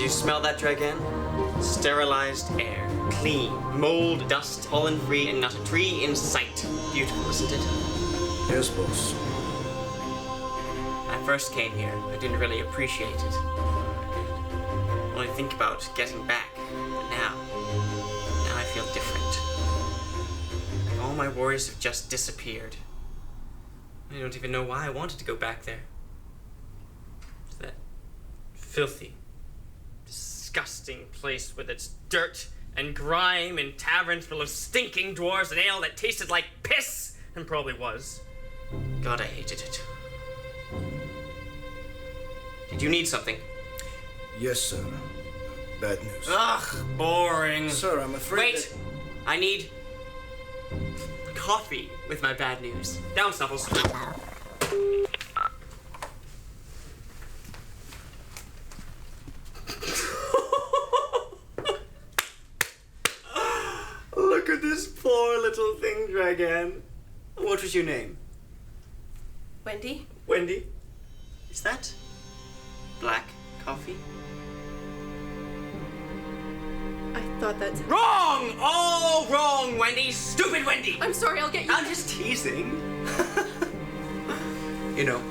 you smell that, Dragon? Sterilized air. Clean. Mold, dust, pollen-free, and not a tree in sight. Beautiful, isn't it? Yes, boss. When I first came here, I didn't really appreciate it. Only think about getting back. But now I feel different. All my worries have just disappeared. I don't even know why I wanted to go back there. It's that filthy, disgusting place with its dirt and grime and taverns full of stinking dwarves and ale that tasted like piss and probably was. God, I hated it. Did you need something? Yes, sir. Bad news. Ugh, boring. Sir, I'm afraid Wait! I need coffee with my bad news. Down, Snuffles. Look at this poor little thing, Dragon. What was your name? Wendy? Wendy? Is that black coffee? I thought that's... Wrong! All wrong, Wendy! Stupid Wendy! I'm sorry, I'll get you... I'm just teasing. You know,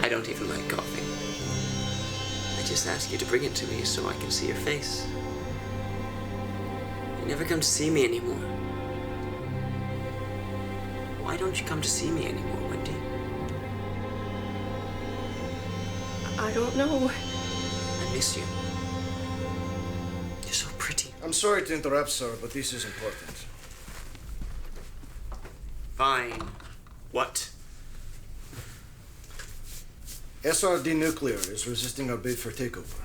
I don't even like coffee. I just ask you to bring it to me so I can see your face. You never come to see me anymore. Why don't you come to see me anymore, Wendy? I don't know. I miss you. You're so pretty. I'm sorry to interrupt, sir, but this is important. Fine. What? SRD Nuclear is resisting our bid for takeover.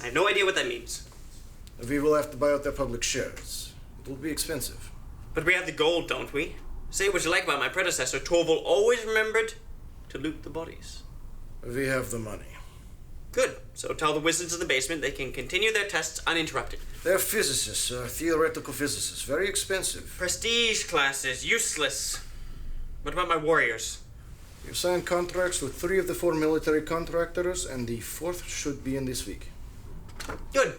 I have no idea what that means. We will have to buy out their public shares. It will be expensive. But we have the gold, don't we? Say what you like about my predecessor, Torval always remembered to loot the bodies. We have the money. Good. So tell the wizards in the basement they can continue their tests uninterrupted. They're physicists, sir. Theoretical physicists. Very expensive. Prestige classes, useless. What about my warriors? We've signed contracts with 3 of the 4 military contractors, and the 4th should be in this week. Good.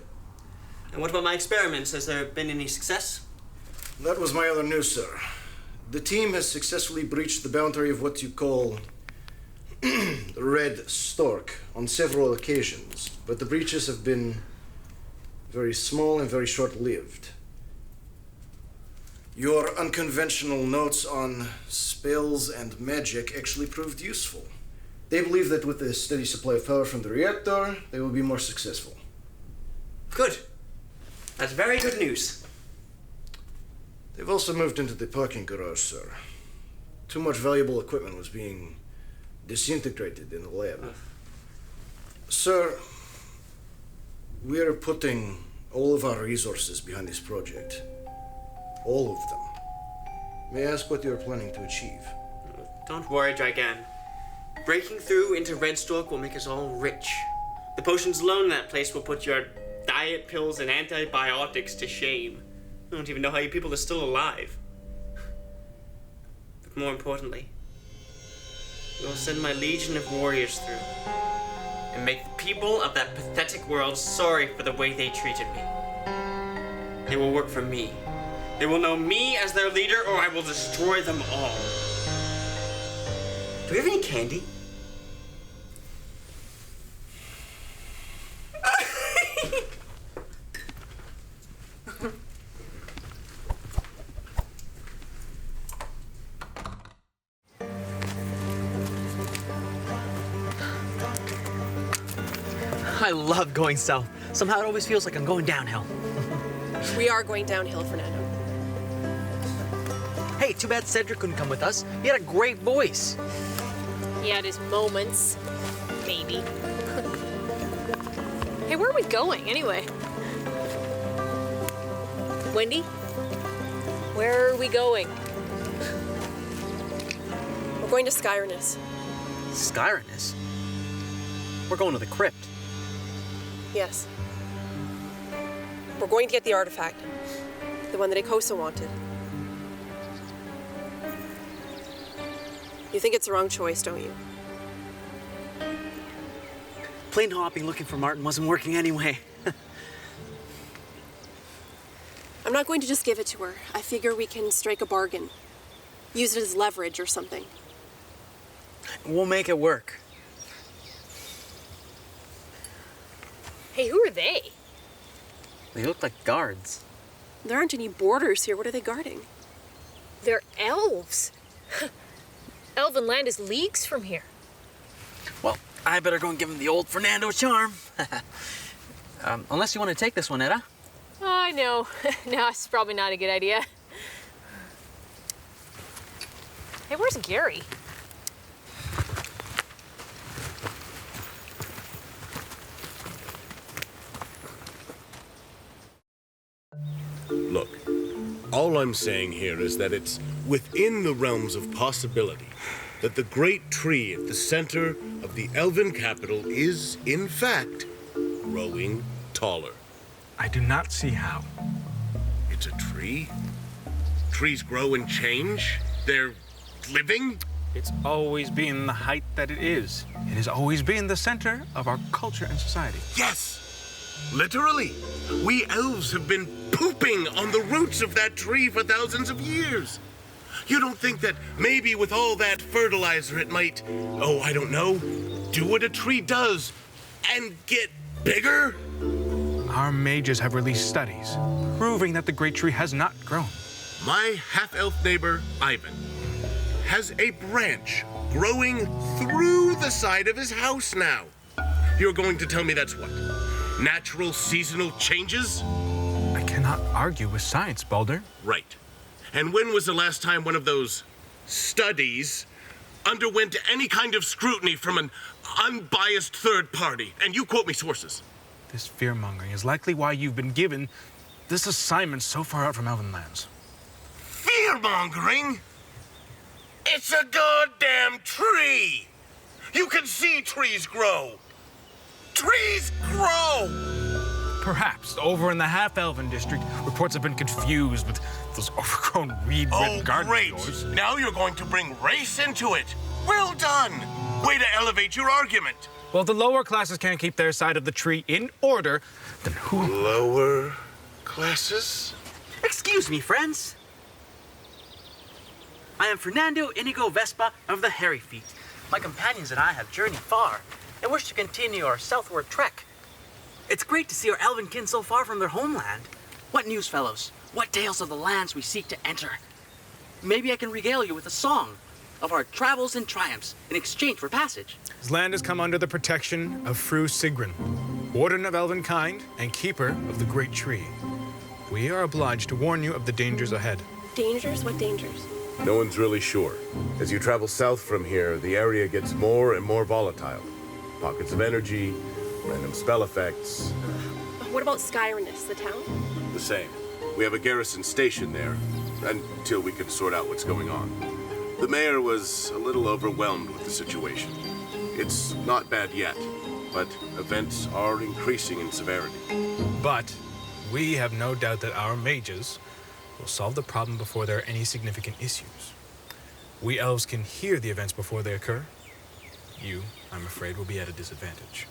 And what about my experiments? Has there been any success? That was my other news, sir. The team has successfully breached the boundary of what you call the Red Stork on several occasions, but the breaches have been very small and very short-lived. Your unconventional notes on spells and magic actually proved useful. They believe that with a steady supply of power from the reactor, they will be more successful. Good. That's very good news. They've also moved into the parking garage, sir. Too much valuable equipment was being disintegrated in the lab. Sir, we are putting all of our resources behind this project. All of them. May I ask what you are planning to achieve? Don't worry, Dragon. Breaking through into Redstalk will make us all rich. The potions alone in that place will put your diet pills and antibiotics to shame. I don't even know how you people are still alive. But more importantly, we'll send my legion of warriors through and make the people of that pathetic world sorry for the way they treated me. They will work for me. They will know me as their leader, or I will destroy them all. Do we have any candy? I love going south. Somehow it always feels like I'm going downhill. We are going downhill, Fernando. Hey, too bad Cedric couldn't come with us. He had a great voice. He had his moments, maybe. Hey, where are we going, anyway? Wendy? Where are we going? We're going to Skyrnis. Skyrnis? We're going to the crypt. Yes. We're going to get the artifact. The one that Ikosa wanted. You think it's the wrong choice, don't you? Plane hopping looking for Martin wasn't working anyway. I'm not going to just give it to her. I figure we can strike a bargain. Use it as leverage or something. We'll make it work. Hey, who are they? They look like guards. There aren't any borders here. What are they guarding? They're elves. Elven land is leagues from here. Well, I better go and give him the old Fernando charm. Unless you want to take this one, Etta. Oh, I know. No, it's probably not a good idea. Hey, where's Gary? Look, all I'm saying here is that it's within the realms of possibility that the great tree at the center of the elven capital is, in fact, growing taller. I do not see how. It's a tree? Trees grow and change? They're living? It's always been the height that it is. It has always been the center of our culture and society. Yes! Literally. We elves have been pooping on the roots of that tree for thousands of years. You don't think that maybe with all that fertilizer it might, oh, I don't know, do what a tree does and get bigger? Our mages have released studies proving that the great tree has not grown. My half-elf neighbor, Ivan, has a branch growing through the side of his house now. You're going to tell me that's what? Natural seasonal changes? I cannot argue with science, Baldur. Right. And when was the last time one of those studies underwent any kind of scrutiny from an unbiased third party? And you quote me sources. This fear-mongering is likely why you've been given this assignment so far out from Elven lands. Fear-mongering? It's a goddamn tree! You can see trees grow! Trees grow! Perhaps over in the half-elven district, reports have been confused with those overgrown reed-red gardens great! of yours. Now you're going to bring race into it! Well done! Way to elevate your argument! Well, if the lower classes can't keep their side of the tree in order, then who... Lower classes? Excuse me, friends. I am Fernando Inigo Vespa of the Hairy Feet. My companions and I have journeyed far and wish to continue our southward trek. It's great to see our elven kin so far from their homeland. What news, fellows? What tales of the lands we seek to enter? Maybe I can regale you with a song of our travels and triumphs in exchange for passage. This land has come under the protection of Fru Sigrun, Warden of Elvenkind and Keeper of the Great Tree. We are obliged to warn you of the dangers ahead. Dangers? What dangers? No one's really sure. As you travel south from here, the area gets more and more volatile. Pockets of energy, random spell effects. What about Skyrinus, the town? The same. We have a garrison station there, until we can sort out what's going on. The mayor was a little overwhelmed with the situation. It's not bad yet, but events are increasing in severity. But we have no doubt that our mages will solve the problem before there are any significant issues. We elves can hear the events before they occur. You, I'm afraid, will be at a disadvantage.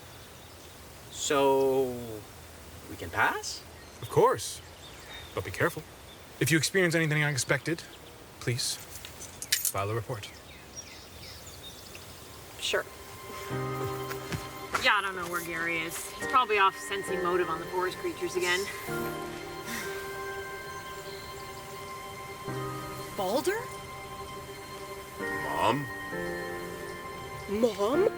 So, we can pass? Of course, but be careful. If you experience anything unexpected, please file a report. Sure. Yeah, I don't know where Gary is. He's probably off sensing motive on the forest creatures again. Baldur? Mom? Mom?